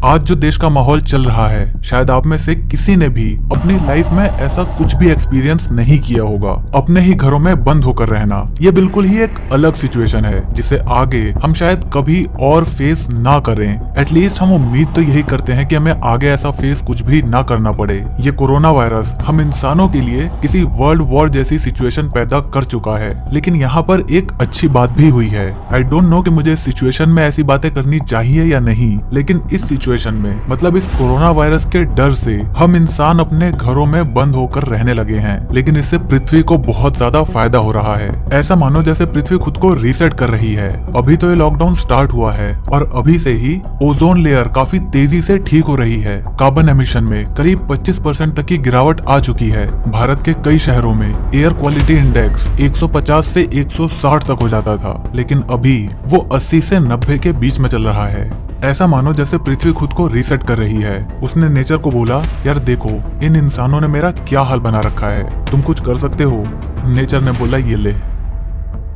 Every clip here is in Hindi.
आज जो देश का माहौल चल रहा है, शायद आप में से किसी ने भी अपनी लाइफ में ऐसा कुछ भी एक्सपीरियंस नहीं किया होगा। अपने ही घरों में बंद होकर रहना, ये बिल्कुल ही एक अलग सिचुएशन है जिसे आगे हम शायद कभी और फेस ना करें। एटलीस्ट हम उम्मीद तो यही करते हैं कि हमें आगे ऐसा फेस कुछ भी ना करना पड़े। ये कोरोना वायरस हम इंसानों के लिए किसी वर्ल्ड वॉर जैसी सिचुएशन पैदा कर चुका है, लेकिन यहाँ पर एक अच्छी बात भी हुई है। आई डोंट नो कि मुझे इस सिचुएशन में ऐसी बातें करनी चाहिए या नहीं, लेकिन इस सिचुएशन में मतलब इस कोरोना वायरस के डर से हम इंसान अपने घरों में बंद होकर रहने लगे हैं, लेकिन इससे पृथ्वी को बहुत ज्यादा फायदा हो रहा है। ऐसा मानो जैसे पृथ्वी खुद को रीसेट कर रही है। अभी तो ये लॉकडाउन स्टार्ट हुआ है और अभी से ही ओजोन लेयर काफी तेजी से ठीक हो रही है। कार्बन एमिशन में करीब 25% तक की गिरावट आ चुकी है। भारत के कई शहरों में एयर क्वालिटी इंडेक्स 150 से 160 तक हो जाता था, लेकिन अभी वो 80 से 90 के बीच में चल रहा है। ऐसा मानो जैसे पृथ्वी खुद को रीसेट कर रही है। उसने नेचर को बोला, यार देखो इन इंसानों ने मेरा क्या हाल बना रखा है, तुम कुछ कर सकते हो? नेचर ने बोला, ये ले।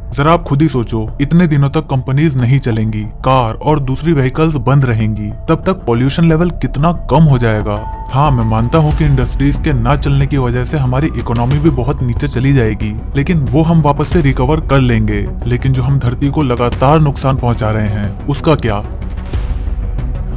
जरा आप खुद ही सोचो, इतने दिनों तक कंपनीज नहीं चलेंगी, कार और दूसरी व्हीकल्स बंद रहेंगी, तब तक पॉल्यूशन लेवल कितना कम हो जाएगा। हाँ, मैं मानता हूँ कि इंडस्ट्रीज के ना चलने की वजह से हमारी इकोनॉमी भी बहुत नीचे चली जाएगी, लेकिन वो हम वापस से रिकवर कर लेंगे। लेकिन जो हम धरती को लगातार नुकसान पहुंचा रहे हैं, उसका क्या?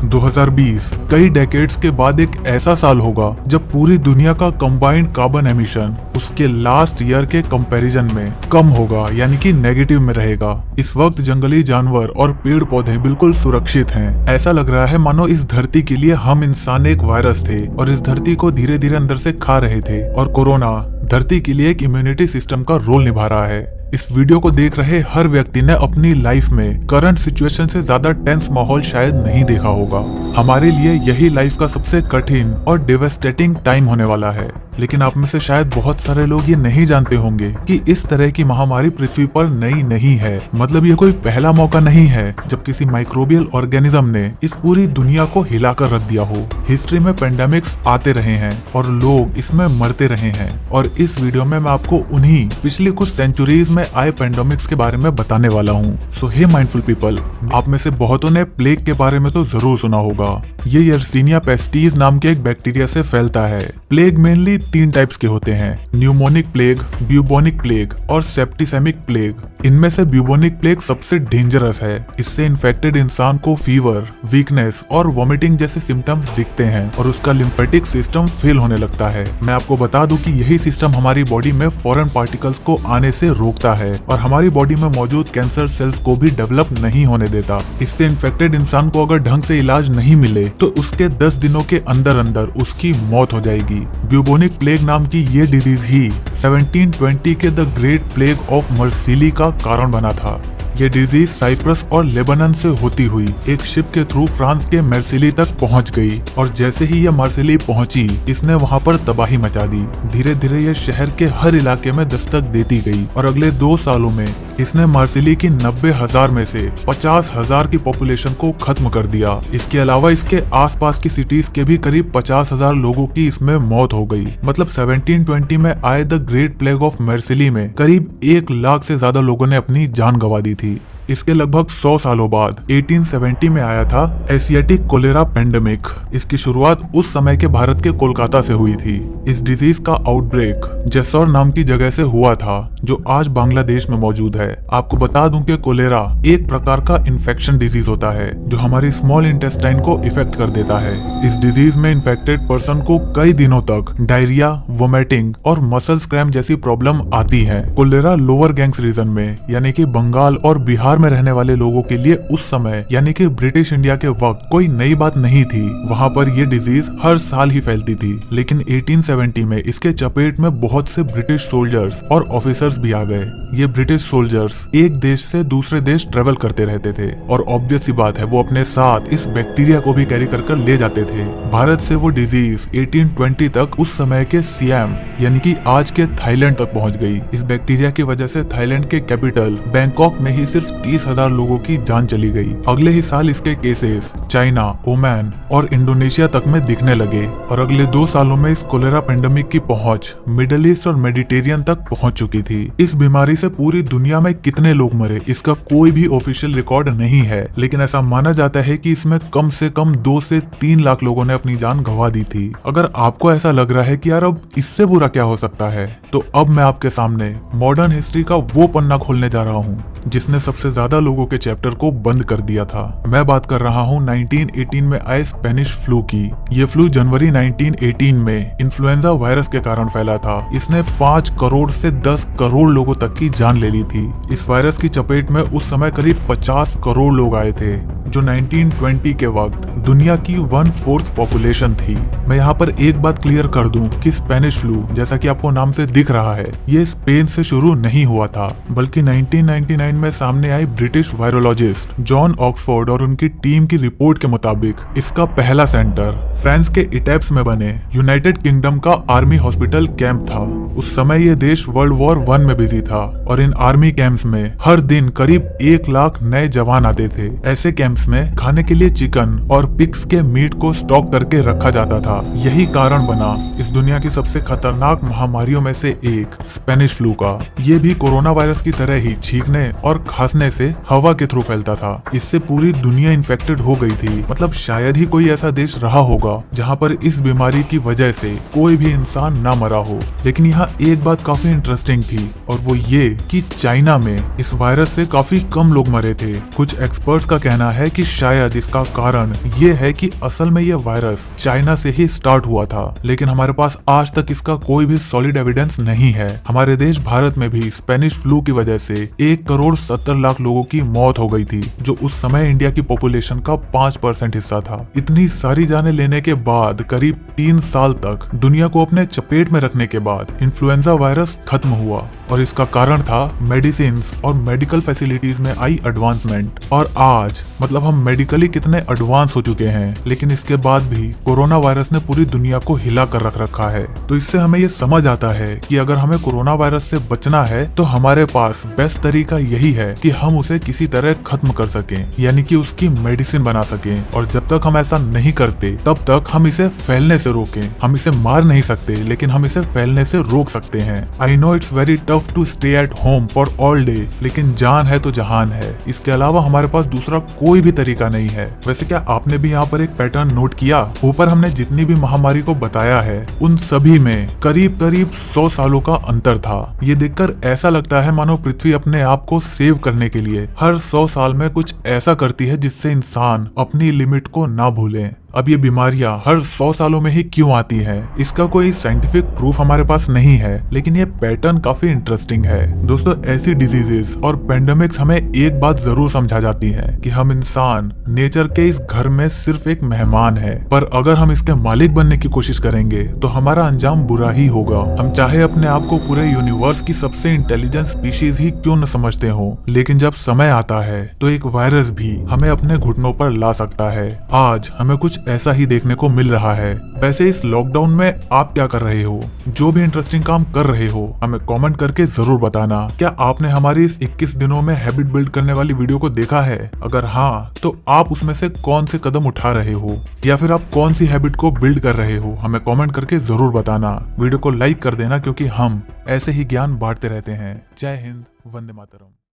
2020 कई डेकेड्स के बाद एक ऐसा साल होगा जब पूरी दुनिया का कंबाइंड कार्बन एमिशन उसके लास्ट ईयर के कंपैरिजन में कम होगा, यानी कि नेगेटिव में रहेगा। इस वक्त जंगली जानवर और पेड़ पौधे बिल्कुल सुरक्षित हैं। ऐसा लग रहा है मानो इस धरती के लिए हम इंसान एक वायरस थे और इस धरती को धीरे धीरे अंदर से खा रहे थे, और कोरोना धरती के लिए एक इम्यूनिटी सिस्टम का रोल निभा रहा है। इस वीडियो को देख रहे हर व्यक्ति ने अपनी लाइफ में करंट सिचुएशन से ज्यादा टेंस माहौल शायद नहीं देखा होगा। हमारे लिए यही लाइफ का सबसे कठिन और डिवेस्टेटिंग टाइम होने वाला है, लेकिन आप में से शायद बहुत सारे लोग ये नहीं जानते होंगे कि इस तरह की महामारी पृथ्वी पर नई नहीं है। मतलब ये कोई पहला मौका नहीं है जब किसी माइक्रोबियल ऑर्गेनिज्म ने इस पूरी दुनिया को हिलाकर रख दिया हो। हिस्ट्री में पेंडेमिक्स आते रहे हैं और लोग इसमें मरते रहे हैं, और इस वीडियो में मैं आपको उन्हीं पिछली कुछ सेंचुरीज में आए पेंडेमिक्स के बारे में बताने वाला हूँ। सो हे माइंडफुल पीपल, आप में से बहुतों ने प्लेग के बारे में तो जरूर सुना होगा। ये यर्सीनिया पेस्टिस नाम के एक बैक्टीरिया से फैलता है। प्लेग मेनली 3 टाइप्स के होते हैं: न्यूमोनिक प्लेग, ब्यूबोनिक प्लेग और सेप्टिसेमिक प्लेग। इनमें से ब्यूबोनिक प्लेग सबसे डेंजरस है। इससे इन्फेक्टेड इंसान को फीवर, वीकनेस और वॉमिटिंग जैसे सिम्टम्स दिखते हैं और उसका लिम्फेटिक सिस्टम फेल होने लगता है। मैं आपको बता दूं कि यही सिस्टम हमारी बॉडी में फॉरेन पार्टिकल्स को आने से रोकता है और हमारी बॉडी में मौजूद कैंसर सेल्स को भी डेवलप नहीं होने देता। इससे इन्फेक्टेड इंसान को अगर ढंग से इलाज नहीं मिले तो उसके 10 दिनों के अंदर अंदर उसकी मौत हो जाएगी। ब्यूबोनिक प्लेग नाम की ये डिजीज ही 1720 के द ग्रेट प्लेग ऑफ मर्सिली का कारण बना था। ये डिजीज साइप्रस और लेबनान से होती हुई एक शिप के थ्रू फ्रांस के मार्सिली तक पहुंच गई, और जैसे ही ये मार्सिली पहुंची, इसने वहां पर तबाही मचा दी। धीरे धीरे ये शहर के हर इलाके में दस्तक देती गई और अगले 2 सालों में इसने मार्सिली की 90,000 में से 50,000 की पॉपुलेशन को खत्म कर दिया। इसके अलावा इसके आसपास की सिटीज के भी करीब 50,000 लोगों की इसमें मौत हो गई। मतलब 1720 में आए the great plague of Marseille में करीब 1 लाख से ज्यादा लोगों ने अपनी जान गंवा दी थी। इसके लगभग 100 सालों बाद 1870 में आया था एशियाटिक कोलेरा पेंडेमिक। इसकी शुरुआत उस समय के भारत के कोलकाता से हुई थी। इस डिजीज का आउटब्रेक जेसौर नाम की जगह से हुआ था, जो आज बांग्लादेश में मौजूद है। आपको बता दूं कि कोलेरा एक प्रकार का इन्फेक्शन डिजीज होता है जो हमारी स्मॉल इंटेस्टाइन को इफेक्ट कर देता है। इस डिजीज में इन्फेक्टेड पर्सन को कई दिनों तक डायरिया, वोमिटिंग और मसल्स क्रैम्प जैसी प्रॉब्लम आती है। कोलेरा लोअर गैंग्स रीजन में यानी कि बंगाल और बिहार में रहने वाले लोगों के लिए उस समय यानी कि ब्रिटिश इंडिया के वक्त कोई नई बात नहीं थी। वहां पर ये डिजीज हर साल ही फैलती थी, लेकिन 1870 में इसके चपेट में बहुत से ब्रिटिश सोल्जर्स और ऑफिसर्स भी आ गए। ये ब्रिटिश सोल्जर्स एक देश से दूसरे देश ट्रेवल करते रहते थे और ऑब्वियस सी बात है वो अपने साथ इस बैक्टीरिया को भी कैरी कर ले जाते थे। भारत से वो डिजीज 1820 तक उस समय के सियाम यानी कि आज के थाईलैंड तक पहुंच गई। इस बैक्टीरिया की वजह से थाईलैंड के कैपिटल बैंकॉक में ही सिर्फ 30,000 लोगों की जान चली गई। अगले ही साल इसके केसेस चाइना, ओमान और इंडोनेशिया तक में दिखने लगे और अगले 2 सालों में इस कोलेरा पेंडेमिक की पहुंच मिडिल ईस्ट और मेडिटेरियन तक पहुंच चुकी थी। इस बीमारी से पूरी दुनिया में कितने लोग मरे इसका कोई भी ऑफिशियल रिकॉर्ड नहीं है, लेकिन ऐसा माना जाता है कि इसमें कम से कम 2 से 3 लाख लोगों ने अपनी जान गंवा दी थी। अगर आपको ऐसा लग रहा है कि यार अब इससे बुरा क्या हो सकता है, तो अब मैं आपके सामने मॉडर्न हिस्ट्री का वो पन्ना खोलने जा रहा हूँ जिसने सबसे ज्यादा लोगों के चैप्टर को बंद कर दिया था। मैं बात कर रहा हूँ 1918 में आए स्पेनिश फ्लू की। ये फ्लू जनवरी 1918 में इन्फ्लुएंजा वायरस के कारण फैला था। इसने 5 करोड़ से 10 करोड़ लोगों तक की जान ले ली थी। इस वायरस की चपेट में उस समय करीब 50 करोड़ लोग आए थे, जो 1920 के वक्त दुनिया की 1/4 पॉपुलेशन थी। मैं यहाँ पर एक बात क्लियर कर दूं कि स्पेनिश फ्लू, जैसा कि आपको नाम से दिख रहा है, ये स्पेन से शुरू नहीं हुआ था, बल्कि 1999 में सामने आई ब्रिटिश वायरोलॉजिस्ट जॉन ऑक्सफोर्ड और उनकी टीम की रिपोर्ट के मुताबिक इसका पहला सेंटर फ्रांस के इटेप्स में बने यूनाइटेड किंगडम का आर्मी हॉस्पिटल कैंप था। उस समय ये देश वर्ल्ड वॉर 1 में बिजी था और इन आर्मी कैंप्स में हर दिन करीब 1 लाख नए जवान आते थे। ऐसे कैंप्स में खाने के लिए चिकन और पिग्स के मीट को स्टॉक करके रखा जाता था। यही कारण बना इस दुनिया की सबसे खतरनाक महामारियों में से एक स्पेनिश फ्लू का। ये भी कोरोना वायरस की तरह ही छींकने और खांसने से हवा के थ्रू फैलता था। इससे पूरी दुनिया इन्फेक्टेड हो गई थी। मतलब शायद ही कोई ऐसा देश रहा होगा जहाँ पर इस बीमारी की वजह से कोई भी इंसान ना मरा हो। लेकिन यहाँ एक बात काफी इंटरेस्टिंग थी और वो ये कि चाइना में इस वायरस से काफी कम लोग मरे थे। कुछ एक्सपर्ट्स का कहना है कि शायद इसका कारण ये है कि असल में ये वायरस चाइना से ही स्टार्ट हुआ था, लेकिन हमारे पास आज तक इसका कोई भी सॉलिड एविडेंस नहीं है। हमारे देश भारत में भी स्पेनिश फ्लू की वजह से 1 करोड़ 70 लाख लोगों की मौत हो गई थी, जो उस समय इंडिया की पॉपुलेशन का 5% हिस्सा था। इतनी सारी जानें लेने के बाद करीब 3 साल तक दुनिया को अपने चपेट में रखने के बाद इन्फ्लुएंजा वायरस खत्म हुआ और इसका कारण था मेडिसिन और मेडिकल फैसिलिटीज में आई एडवांसमेंट। और आज मतलब हम मेडिकली कितने एडवांस हो चुके हैं, लेकिन इसके बाद भी कोरोना वायरस ने पूरी दुनिया को हिला कर रख रखा है। तो इससे हमें ये समझ आता है कि अगर हमें कोरोना वायरस से बचना है तो हमारे पास बेस्ट तरीका यही है कि हम उसे किसी तरह खत्म कर सकें, यानी कि उसकी मेडिसिन बना सकें। और जब तक हम ऐसा नहीं करते तब तक हम इसे फैलने से रोकें। हम इसे मार नहीं सकते, लेकिन हम इसे फैलने से रोक सकते हैं। I know it's very tough to stay at home for all day, लेकिन जान है तो जहान है। इसके अलावा हमारे पास दूसरा कोई भी तरीका नहीं है। वैसे क्या आपने भी यहाँ पर एक पैटर्न नोट किया? ऊपर हमने जितनी भी महामारी को बताया है उन सभी में करीब करीब 100 सालों का अंतर था। ये देखकर ऐसा लगता है मानो पृथ्वी अपने आप को सेव करने के लिए हर 100 साल में कुछ ऐसा करती है जिससे इंसान अपनी लिमिट को ना भूले। अब ये बीमारियां हर 100 सालों में ही क्यों आती हैं? इसका कोई साइंटिफिक प्रूफ हमारे पास नहीं है, लेकिन ये पैटर्न काफी इंटरेस्टिंग है। दोस्तों, ऐसी डिजीजेस और पेंडेमिक्स हमें एक बात जरूर समझा जाती है कि हम इंसान नेचर के इस घर में सिर्फ एक मेहमान है, पर अगर हम इसके मालिक बनने की कोशिश करेंगे तो हमारा अंजाम बुरा ही होगा। हम चाहे अपने आप को पूरे यूनिवर्स की सबसे इंटेलिजेंट स्पीशीज ही क्यों न समझते हो, लेकिन जब समय आता है तो एक वायरस भी हमें अपने घुटनों पर ला सकता है। आज हमें कुछ ऐसा ही देखने को मिल रहा है। वैसे इस लॉकडाउन में आप क्या कर रहे हो? जो भी इंटरेस्टिंग काम कर रहे हो हमें कमेंट करके जरूर बताना। क्या आपने हमारी इस 21 दिनों में हैबिट बिल्ड करने वाली वीडियो को देखा है? अगर हाँ, तो आप उसमें से कौन से कदम उठा रहे हो, या फिर आप कौन सी हैबिट को बिल्ड कर रहे हो? हमें कमेंट करके जरूर बताना। वीडियो को लाइक कर देना, क्योंकि हम ऐसे ही ज्ञान बांटते रहते हैं। जय हिंद, वंदे मातरम।